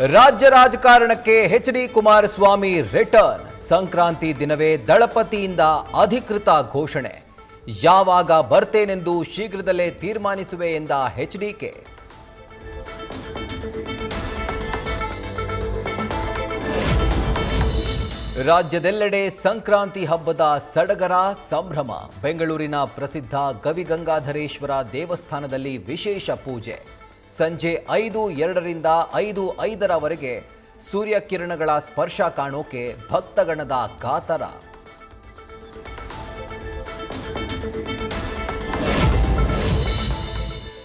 ರಾಜ್ಯ ರಾಜಕಾರಣಕ್ಕೆ H D. Kumaraswamy return. Sankranti ದಿನವೇ ದಳಪತಿಯಿಂದ ಅಧಿಕೃತ ಘೋಷಣೆ. ಯಾವಾಗ ಬರ್ತೇನೆಂದು ಶೀಘ್ರದಲ್ಲೇ ತೀರ್ಮಾನಿಸುವೆ ಎಂದ ಎಚ್.ಡಿ.ಕೆ. ರಾಜ್ಯದೆಲ್ಲೆಡೆ ಸಂಕ್ರಾಂತಿ ಹಬ್ಬದ ಸಡಗರ ಸಂಭ್ರಮ. ಬೆಂಗಳೂರಿನ ಪ್ರಸಿದ್ಧ ಗವಿಗಂಗಾಧರೇಶ್ವರ ದೇವಸ್ಥಾನದಲ್ಲಿ ವಿಶೇಷ ಪೂಜೆ. ಸಂಜೆ 5:02ರಿಂದ 5:05ರವರೆಗೆ ಸೂರ್ಯಕಿರಣಗಳ ಸ್ಪರ್ಶ ಕಾಣೋಕೆ ಭಕ್ತಗಣದ ಕಾತರ.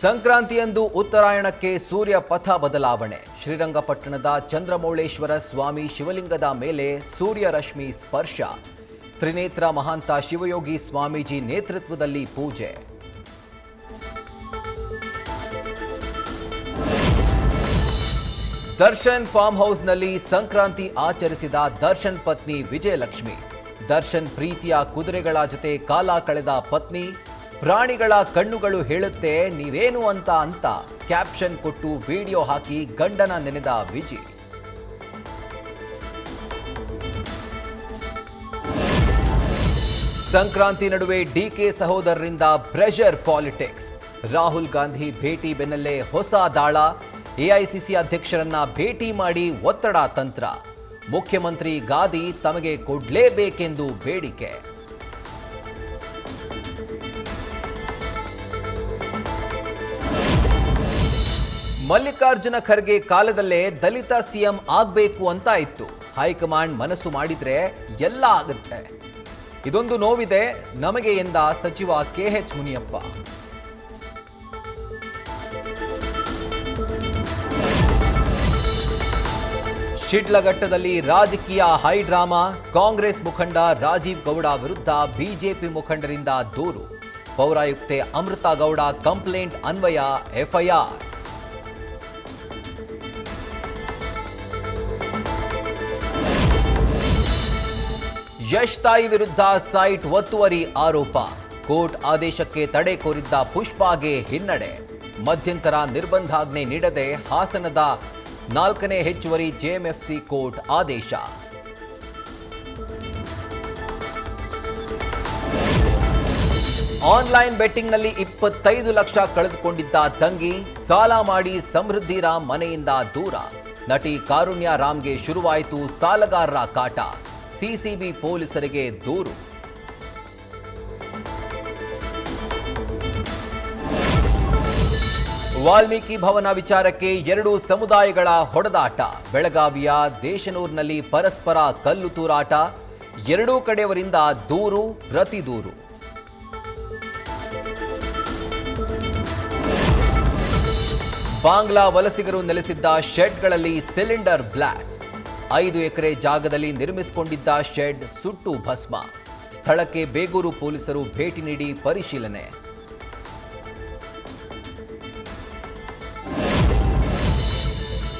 ಸಂಕ್ರಾಂತಿಯಂದು ಉತ್ತರಾಯಣಕ್ಕೆ ಸೂರ್ಯ ಪಥ ಬದಲಾವಣೆ. ಶ್ರೀರಂಗಪಟ್ಟಣದ ಚಂದ್ರಮೌಳೇಶ್ವರ ಸ್ವಾಮಿ ಶಿವಲಿಂಗದ ಮೇಲೆ ಸೂರ್ಯ ರಶ್ಮಿ ಸ್ಪರ್ಶ. ತ್ರಿನೇತ್ರ ಮಹಾಂತ ಶಿವಯೋಗಿ ಸ್ವಾಮೀಜಿ ನೇತೃತ್ವದಲ್ಲಿ ಪೂಜೆ. ದರ್ಶನ್ ಫಾರ್ಮ್ ಹೌಸ್ನಲ್ಲಿ ಸಂಕ್ರಾಂತಿ ಆಚರಿಸಿದ ದರ್ಶನ್ ಪತ್ನಿ ವಿಜಯಲಕ್ಷ್ಮಿ. ದರ್ಶನ್ ಪ್ರೀತಿಯ ಕುದುರೆಗಳ ಜೊತೆ ಕಾಲ ಕಳೆದ ಪತ್ನಿ. ಪ್ರಾಣಿಗಳ ಕಣ್ಣುಗಳು ಹೇಳುತ್ತೆ ನೀವೇನು ಅಂತ ಕ್ಯಾಪ್ಷನ್ ಕೊಟ್ಟು ವಿಡಿಯೋ ಹಾಕಿ ಗಂಡನ ನೆನೆದ ವಿಜಿ. ಸಂಕ್ರಾಂತಿ ನಡುವೆ ಡಿಕೆ ಸಹೋದರರಿಂದ ಪ್ರೆಷರ್ ಪಾಲಿಟಿಕ್ಸ್. ರಾಹುಲ್ ಗಾಂಧಿ ಭೇಟಿ ಬೆನ್ನಲ್ಲೇ ಹೊಸ ದಾಳ. ಎಐಸಿಸಿ ಅಧ್ಯಕ್ಷರನ್ನ ಭೇಟಿ ಮಾಡಿ ಒತ್ತಡ ತಂತ್ರ. ಮುಖ್ಯಮಂತ್ರಿ ಗಾದಿ ತಮಗೆ ಕೊಡಲೇಬೇಕೆಂದು ಬೇಡಿಕೆ. ಮಲ್ಲಿಕಾರ್ಜುನ ಖರ್ಗೆ ಕಾಲದಲ್ಲೇ ದಲಿತ ಸಿಎಂ ಆಗ್ಬೇಕು ಅಂತ ಇತ್ತು. ಹೈಕಮಾಂಡ್ ಮನಸ್ಸು ಮಾಡಿದ್ರೆ ಎಲ್ಲ ಆಗುತ್ತೆ. ಇದೊಂದು ನೋವಿದೆ ನಮಗೆ ಎಂದ ಸಚಿವ ಕೆಎಚ್ ಮುನಿಯಪ್ಪ. ಶಿಡ್ಲಘಟ್ಟದಲ್ಲಿ ರಾಜಕೀಯ ಹೈಡ್ರಾಮಾ. ಕಾಂಗ್ರೆಸ್ ಮುಖಂಡ ರಾಜೀವ್ ಗೌಡ ವಿರುದ್ಧ ಬಿಜೆಪಿ ಮುಖಂಡರಿಂದ ದೂರು. ಪೌರಾಯುಕ್ತೆ ಅಮೃತಾ ಗೌಡ ಕಂಪ್ಲೇಂಟ್ ಅನ್ವಯ ಎಫ್ಐಆರ್. ಯಶ್ ತಾಯಿ ವಿರುದ್ಧ ಸೈಟ್ ಒತ್ತುವರಿ ಆರೋಪ. ಕೋರ್ಟ್ ಆದೇಶಕ್ಕೆ ತಡೆ ಕೋರಿದ್ದ ಪುಷ್ಪಾಗೆ ಹಿನ್ನಡೆ. ಮಧ್ಯಂತರ ನಿರ್ಬಂಧಾಜ್ಞೆ ನೀಡದೆ ಹಾಸನದ 4ನೇ ಹೆಚ್ಚುವರಿ ಜೆಎಂಎಫ್ಸಿ ಕೋರ್ಟ್ ಆದೇಶ. ಆನ್ಲೈನ್ ಬೆಟ್ಟಿಂಗ್ನಲ್ಲಿ 25 ಲಕ್ಷ ಕಳೆದುಕೊಂಡಿದ್ದ ತಂಗಿ. ಸಾಲ ಮಾಡಿ ಸಮೃದ್ಧಿ ರಾಮ್ ಮನೆಯಿಂದ ದೂರ. ನಟಿ ಕಾರುಣ್ಯ ರಾಮ್ಗೆ ಶುರುವಾಯಿತು ಸಾಲಗಾರರ ಕಾಟ. ಸಿಸಿಬಿ ಪೊಲೀಸರಿಗೆ ದೂರು. ವಾಲ್ಮೀಕಿ ಭವನ ವಿಚಾರಕ್ಕೆ ಎರಡು ಸಮುದಾಯಗಳ ಹೊಡೆದಾಟ. ಬೆಳಗಾವಿಯ ದೇಶನೂರಿನಲ್ಲಿ ಪರಸ್ಪರ ಕಲ್ಲು ತೂರಾಟ. ಎರಡೂ ಕಡೆಯವರಿಂದ ದೂರು ಪ್ರತಿ ದೂರು. ಬಾಂಗ್ಲಾ ವಲಸಿಗರು ನೆಲೆಸಿದ್ದ ಶೆಡ್ಗಳಲ್ಲಿ ಸಿಲಿಂಡರ್ ಬ್ಲಾಸ್ಟ್. 5 ಎಕರೆ ಜಾಗದಲ್ಲಿ ನಿರ್ಮಿಸಿಕೊಂಡಿದ್ದ ಶೆಡ್ ಸುಟ್ಟು ಭಸ್ಮ. ಸ್ಥಳಕ್ಕೆ ಬೇಗೂರು ಪೊಲೀಸರು ಭೇಟಿ ನೀಡಿ ಪರಿಶೀಲನೆ.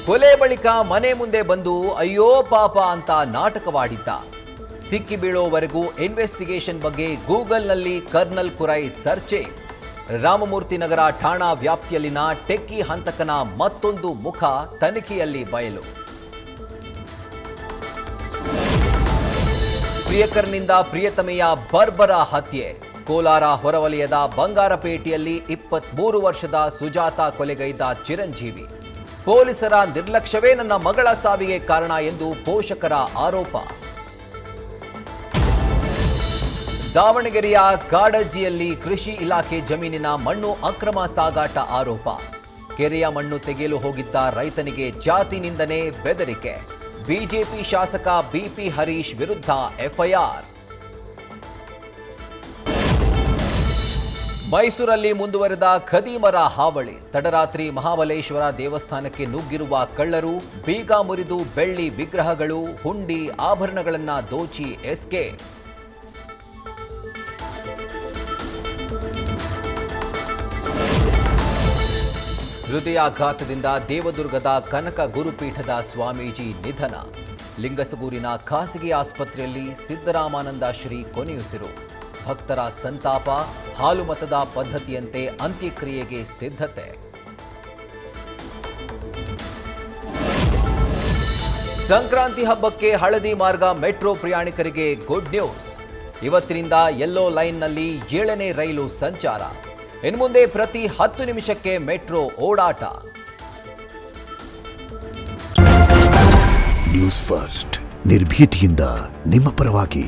ಕೊಲೆ ಬಳಿಕ ಮನೆ ಮುಂದೆ ಬಂದು ಅಯ್ಯೋ ಪಾಪ ಅಂತ ನಾಟಕವಾಡಿದ್ದ. ಸಿಕ್ಕಿ ಬೀಳೋವರೆಗೂ ಇನ್ವೆಸ್ಟಿಗೇಷನ್ ಬಗ್ಗೆ ಗೂಗಲ್ನಲ್ಲಿ ಕರ್ನಲ್ ಕುರೈ ಸರ್ಚೆ. ರಾಮಮೂರ್ತಿ ನಗರ ಠಾಣಾ ವ್ಯಾಪ್ತಿಯಲ್ಲಿನ ಟೆಕ್ಕಿ ಹಂತಕನ ಮತ್ತೊಂದು ಮುಖ ತನಿಖೆಯಲ್ಲಿ ಬಯಲು. ಪ್ರಿಯಕರನಿಂದ ಪ್ರಿಯತಮೆಯ ಬರ್ಬರ ಹತ್ಯೆ. ಕೋಲಾರ ಹೊರವಲಯದ ಬಂಗಾರಪೇಟೆಯಲ್ಲಿ 23 ವರ್ಷದ ಸುಜಾತ ಕೊಲೆಗೈದ ಚಿರಂಜೀವಿ. ಪೊಲೀಸರ ನಿರ್ಲಕ್ಷ್ಯವೇ ನನ್ನ ಮಗಳ ಸಾವಿಗೆ ಕಾರಣ ಎಂದು ಪೋಷಕರ ಆರೋಪ. ದಾವಣಗೆರೆಯ ಕಾಡಜ್ಜಿಯಲ್ಲಿ ಕೃಷಿ ಇಲಾಖೆ ಜಮೀನಿನ ಮಣ್ಣು ಅಕ್ರಮ ಸಾಗಾಟ ಆರೋಪ. ಕೆರೆಯ ಮಣ್ಣು ತೆಗೆಯಲು ಹೋಗಿದ್ದ ರೈತನಿಗೆ ಜಾತಿ ನಿಂದನೆ ಬೆದರಿಕೆ. ಬಿಜೆಪಿ ಶಾಸಕ ಬಿಪಿ ಹರೀಶ್ ವಿರುದ್ಧ ಎಫ್ಐಆರ್. ಮೈಸೂರಲ್ಲಿ ಮುಂದುವರೆದ ಖದೀಮರ ಹಾವಳಿ. ತಡರಾತ್ರಿ ಮಹಾಬಲೇಶ್ವರ ದೇವಸ್ಥಾನಕ್ಕೆ ನುಗ್ಗಿರುವ ಕಳ್ಳರು ಬೀಗ ಮುರಿದು ಬೆಳ್ಳಿ ವಿಗ್ರಹಗಳು, ಹುಂಡಿ, ಆಭರಣಗಳನ್ನು ದೋಚಿ ಎಸ್ಕೇಪ್. ಹೃದಯಾಘಾತದಿಂದ ದೇವದುರ್ಗದ ಕನಕ ಗುರುಪೀಠದ ಸ್ವಾಮೀಜಿ ನಿಧನ. ಲಿಂಗಸಗೂರಿನ ಖಾಸಗಿ ಆಸ್ಪತ್ರೆಯಲ್ಲಿ ಸಿದ್ದರಾಮಾನಂದ ಶ್ರೀ ಕೊನೆಯುಸಿರು. ಭಕ್ತರ ಸಂತಾಪ. ಹಾಲು ಮತದ ಪದ್ಧತಿಯಂತೆ ಅಂತ್ಯಕ್ರಿಯೆಗೆ ಸಿದ್ಧತೆ. ಸಂಕ್ರಾಂತಿ ಹಬ್ಬಕ್ಕೆ ಹಳದಿ ಮಾರ್ಗ ಮೆಟ್ರೋ ಪ್ರಯಾಣಿಕರಿಗೆ ಗುಡ್ ನ್ಯೂಸ್. ಇವತ್ತಿನಿಂದ ಯೆಲ್ಲೋ ಲೈನ್ನಲ್ಲಿ 7ನೇ ರೈಲು ಸಂಚಾರ. ಇನ್ಮುಂದೆ ಪ್ರತಿ 10 ನಿಮಿಷಕ್ಕೆ ಮೆಟ್ರೋ ಓಡಾಟ. ನ್ಯೂಸ್ ಫಸ್ಟ್ ನಿರ್ಭೀತಿಯಿಂದ ನಿಮ್ಮ ಪರವಾಗಿ.